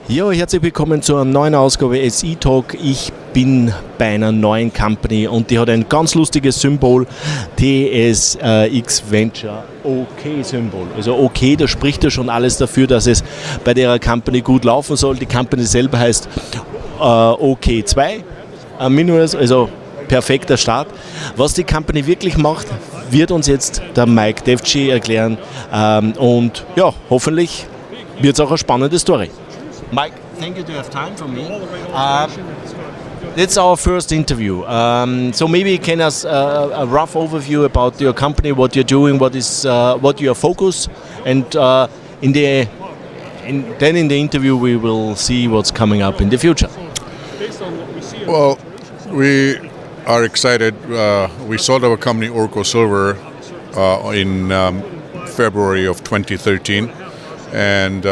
Ja, herzlich willkommen zu einer neuen Ausgabe SI Talk. Ich bin bei einer neuen Company und die hat ein ganz lustiges Symbol, TSX Venture OK-Symbol. Also OK, da spricht ja schon alles dafür, dass es bei der Company gut laufen soll. Die Company selber heißt OK2, also perfekter Start. Was die Company wirklich macht, wird uns jetzt der Mike Devji erklären und ja, hoffentlich wird es auch eine spannende Story. Mike, thank you to have time for me. It's our first interview. So maybe you can us a rough overview about your company, what you're doing, what your focus, and in the interview we will see what's coming up in the future. Well, we are excited. We sold our company Orco Silver in February of 2013, and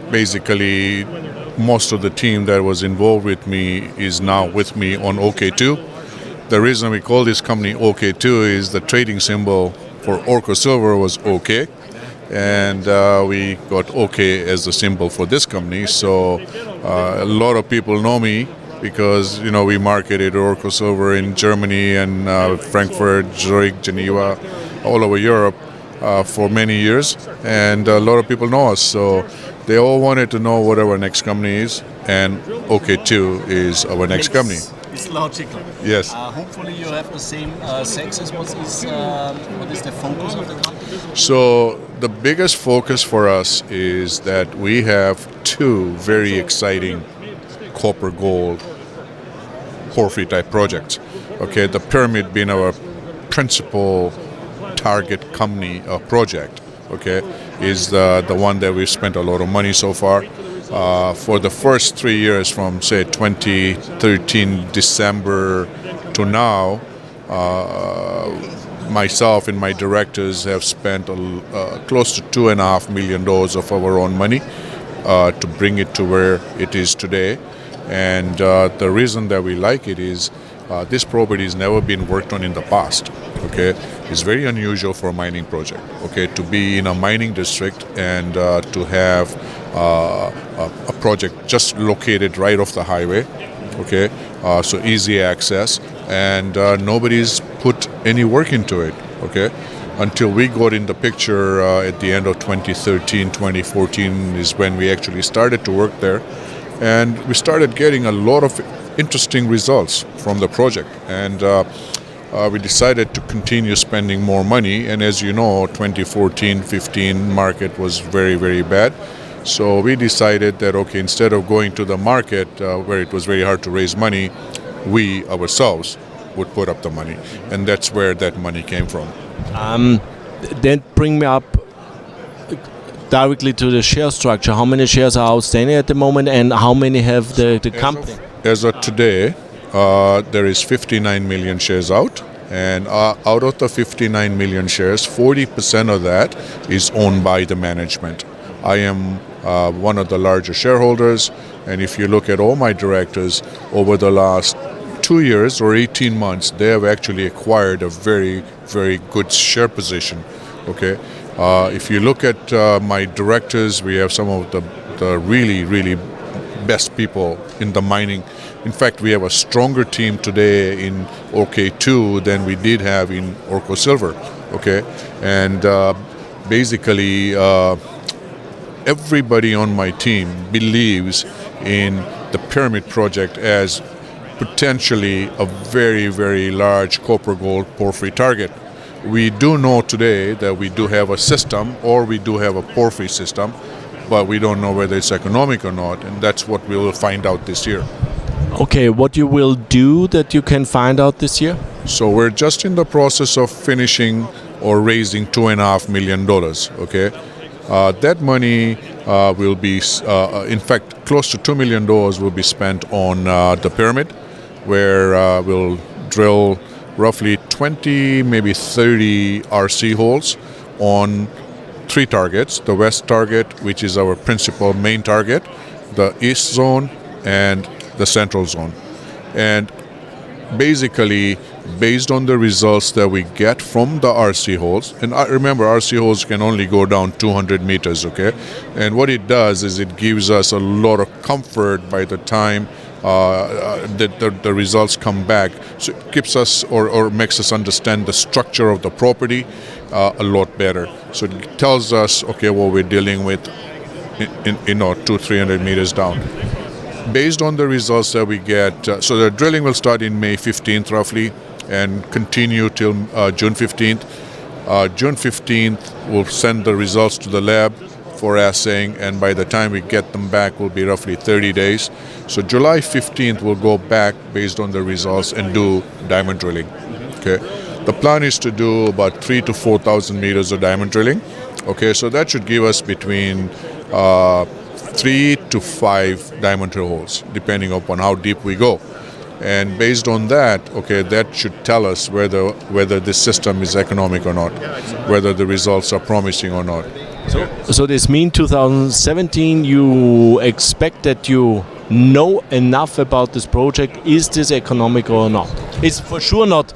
basically most of the team that was involved with me is now with me on OK2. The reason we call this company OK2 is the trading symbol for Orco Silver was OK, and we got OK as the symbol for this company. So a lot of people know me because we marketed Orco Silver in Germany and Frankfurt, Zurich, Geneva, all over Europe for many years, and a lot of people know us. So they all wanted to know what our next company is, and OK2 is our next company. It's logical. Yes. Hopefully you have the same success. What is the focus of the company? So the biggest focus for us is that we have two very exciting copper gold porphyry type projects. Okay, the pyramid being our principal target company project. Okay, is the one that we've spent a lot of money so far. For the first 3 years, from say 2013 December to now, myself and my directors have spent close to $2.5 million of our own money to bring it to where it is today. And the reason that we like it is this property has never been worked on in the past. Okay, it's very unusual for a mining project. Okay, to be in a mining district and to have a project just located right off the highway. Okay, so easy access, and nobody's put any work into it. Okay, until we got in the picture at the end of 2013, 2014 is when we actually started to work there, and we started getting a lot of interesting results from the project, and we decided to continue spending more money. And as you know, 2014-15 market was very, very bad. So we decided that, okay, instead of going to the market where it was very hard to raise money, we ourselves would put up the money. And that's where that money came from. Then bring me up directly to the share structure. How many shares are outstanding at the moment, and how many have the company? As of today, there is 59 million shares out, and out of the 59 million shares, 40% of that is owned by the management. I am one of the larger shareholders, and if you look at all my directors over the last 2 years or 18 months, they have actually acquired a very, very good share position. Okay, if you look at my directors, we have some of the really, really best people in the mining. In fact, we have a stronger team today in OK2 than we did have in Orco Silver. Okay, and basically everybody on my team believes in the pyramid project as potentially a very, very large copper gold porphyry target. We do know today that we do have a system, or we do have a porphyry system, but we don't know whether it's economic or not, and that's what we will find out this year. Okay, what you will do that you can find out this year? So we're just in the process of finishing or raising $2.5 million. Okay, that money will be, in fact, close to $2 million will be spent on the pyramid, where we'll drill roughly 20, maybe 30 RC holes on 3 targets: the west target, which is our principal main target, the east zone, and the central zone. And basically based on the results that we get from the RC holes. And remember, RC holes can only go down 200 meters, okay? And what it does is it gives us a lot of comfort by the time that the results come back. So it keeps us or makes us understand the structure of the property a lot better. So it tells us, okay, what we're dealing with in 200-300 meters down. Based on the results that we get, so the drilling will start in May 15th roughly and continue till June 15th. June 15th, we'll send the results to the lab for assaying, and by the time we get them back will be roughly 30 days. So July 15th, we'll go back based on the results and do diamond drilling. Okay. The plan is to do about 3,000 to 4,000 meters of diamond drilling. Okay, so that should give us between 3 to 5 diamond drill holes, depending upon how deep we go. And based on that, okay, that should tell us whether this system is economic or not, whether the results are promising or not. So this means 2017 you expect that you know enough about this project. Is this economic or not? It's for sure not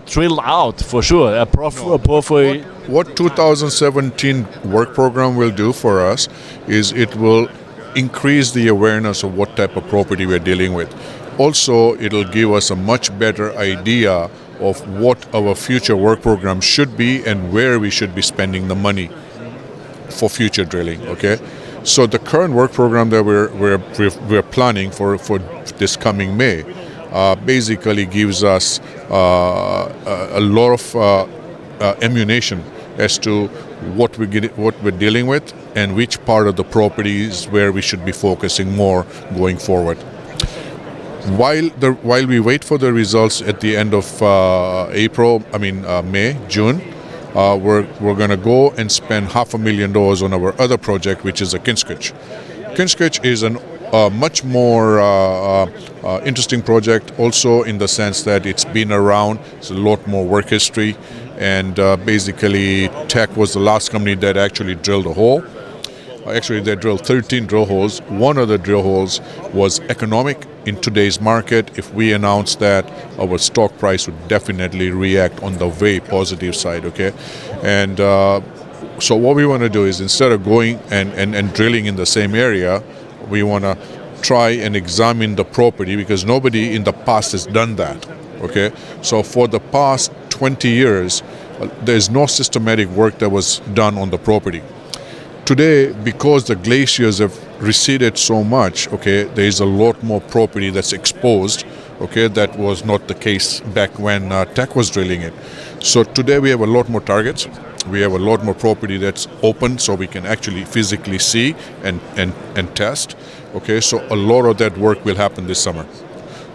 drilled out, for sure. What 2017 work program will do for us is it will increase the awareness of what type of property we're dealing with. Also, it'll give us a much better idea of what our future work program should be and where we should be spending the money for future drilling. Okay, so the current work program that we're planning for this coming May basically gives us a lot of ammunition as to what we're dealing with and which part of the property is where we should be focusing more going forward. While we wait for the results at the end of May, June, we're going to go and spend $500,000 on our other project, which is a Kinskich. Kinskich is a much more interesting project, also in the sense that it's been around. It's a lot more work history, and basically Teck was the last company that actually drilled a hole. Actually, they drilled 13 drill holes. One of the drill holes was economic in today's market. If we announced that, our stock price would definitely react on the very positive side, okay? And so what we want to do is, instead of going and drilling in the same area, we want to try and examine the property, because nobody in the past has done that, okay? So for the past 20 years, there's no systematic work that was done on the property. Today, because the glaciers have receded so much, okay, there is a lot more property that's exposed, okay, that was not the case back when Teck was drilling it. So today we have a lot more targets. We have a lot more property that's open, so we can actually physically see and test. Okay, so a lot of that work will happen this summer.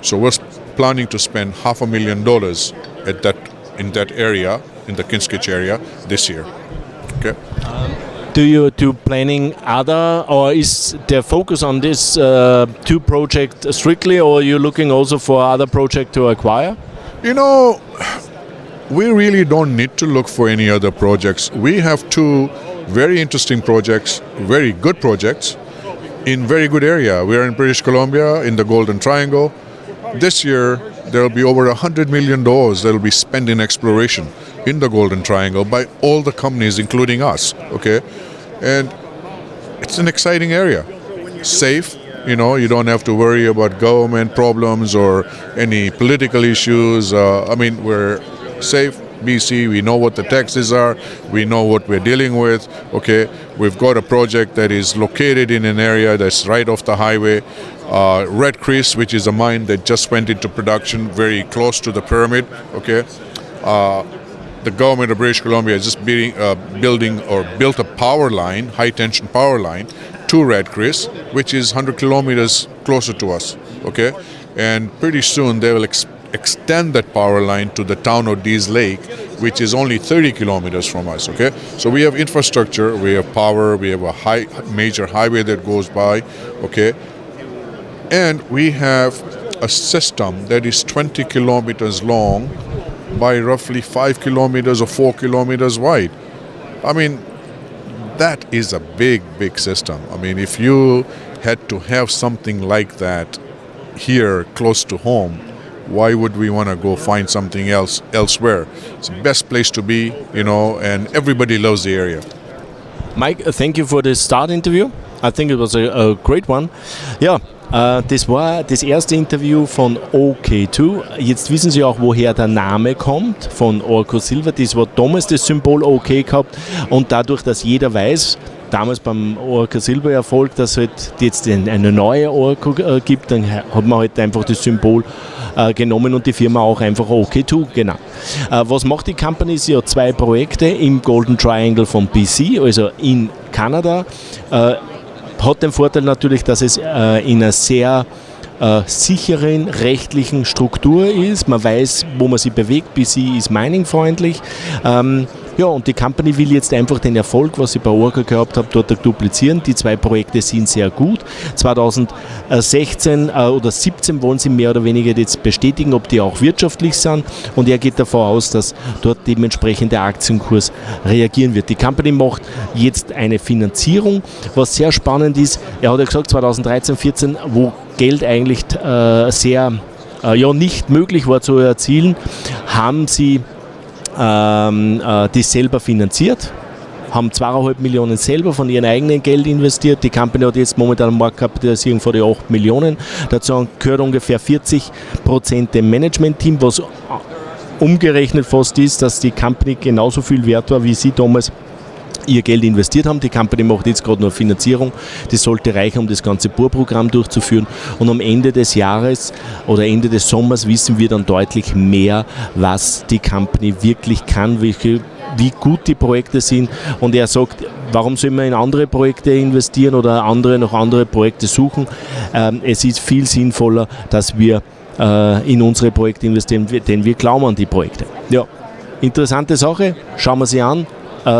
So we're planning to spend $500,000 in that area, in the Kinskich area, this year. Okay. Do you planning other, or is the focus on this two projects strictly, or are you looking also for other projects to acquire? You know, we really don't need to look for any other projects. We have two very interesting projects, very good projects, in very good area. We are in British Columbia, in the Golden Triangle. This year, there will be over $100 million that will be spent in exploration in the Golden Triangle by all the companies, including us, okay? And it's an exciting area. Safe, you know, you don't have to worry about government problems or any political issues. We're safe, BC, we know what the taxes are, we know what we're dealing with, okay? We've got a project that is located in an area that's right off the highway. Red Chris, which is a mine that just went into production very close to the pyramid, okay? The government of British Columbia is just built a power line, high tension power line, to Red Chris, which is 100 kilometers closer to us, okay? And pretty soon they will extend that power line to the town of Dease Lake, which is only 30 kilometers from us, okay? So we have infrastructure, we have power, we have a major highway that goes by, okay? And we have a system that is 20 kilometers long by roughly 5 kilometers or 4 kilometers wide. I mean, that is a big, big system. I mean, if you had to have something like that here close to home, why would we want to go find something else elsewhere? It's the best place to be, and everybody loves the area. Mike, thank you for the start interview. I think it was a great one. Ja, das war das erste Interview von OK2. Jetzt wissen Sie auch, woher der Name kommt von Orco Silver. Das war damals das Symbol OK gehabt und dadurch, dass jeder weiß, damals beim Orco Silver Erfolg, dass es halt jetzt eine neue Orco gibt, dann hat man halt einfach das Symbol genommen und die Firma auch einfach OK2 genannt. Was macht die Company? Sie hat 2 Projekte im Golden Triangle von BC, also in Kanada. Hat den Vorteil natürlich, dass es in einer sehr sicheren rechtlichen Struktur ist. Man weiß, wo man sich bewegt. BC ist miningfreundlich. Ja, und die Company will jetzt einfach den Erfolg, was sie bei Orca gehabt hat, dort duplizieren. Die 2 Projekte sind sehr gut. 2016 oder 2017 wollen sie mehr oder weniger jetzt bestätigen, ob die auch wirtschaftlich sind. Und er geht davon aus, dass dort dementsprechend der Aktienkurs reagieren wird. Die Company macht jetzt eine Finanzierung, was sehr spannend ist. Er hat ja gesagt, 2013, 2014, wo Geld eigentlich nicht möglich war zu erzielen, haben sie die selber finanziert, haben 2,5 Millionen selber von ihrem eigenen Geld investiert. Die Company hat jetzt momentan eine Marktkapitalisierung von 8 Millionen. Dazu gehört ungefähr 40% dem Management-Team, was umgerechnet fast ist, dass die Company genauso viel wert war, wie sie damals ihr Geld investiert haben. Die Company macht jetzt gerade noch Finanzierung. Das sollte reichen, um das ganze Bohrprogramm durchzuführen. Und am Ende des Jahres oder Ende des Sommers wissen wir dann deutlich mehr, was die Company wirklich kann, wie gut die Projekte sind. Und er sagt, warum soll man in andere Projekte investieren oder nach andere Projekte suchen? Es ist viel sinnvoller, dass wir in unsere Projekte investieren, denn wir glauben an die Projekte. Ja, interessante Sache. Schauen wir sie an.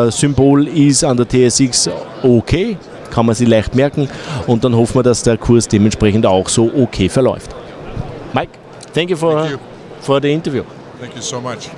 Symbol ist an der TSX OK, kann man sich leicht merken und dann hoffen wir, dass der Kurs dementsprechend auch so OK verläuft. Mike, thank you for the interview. Thank you so much.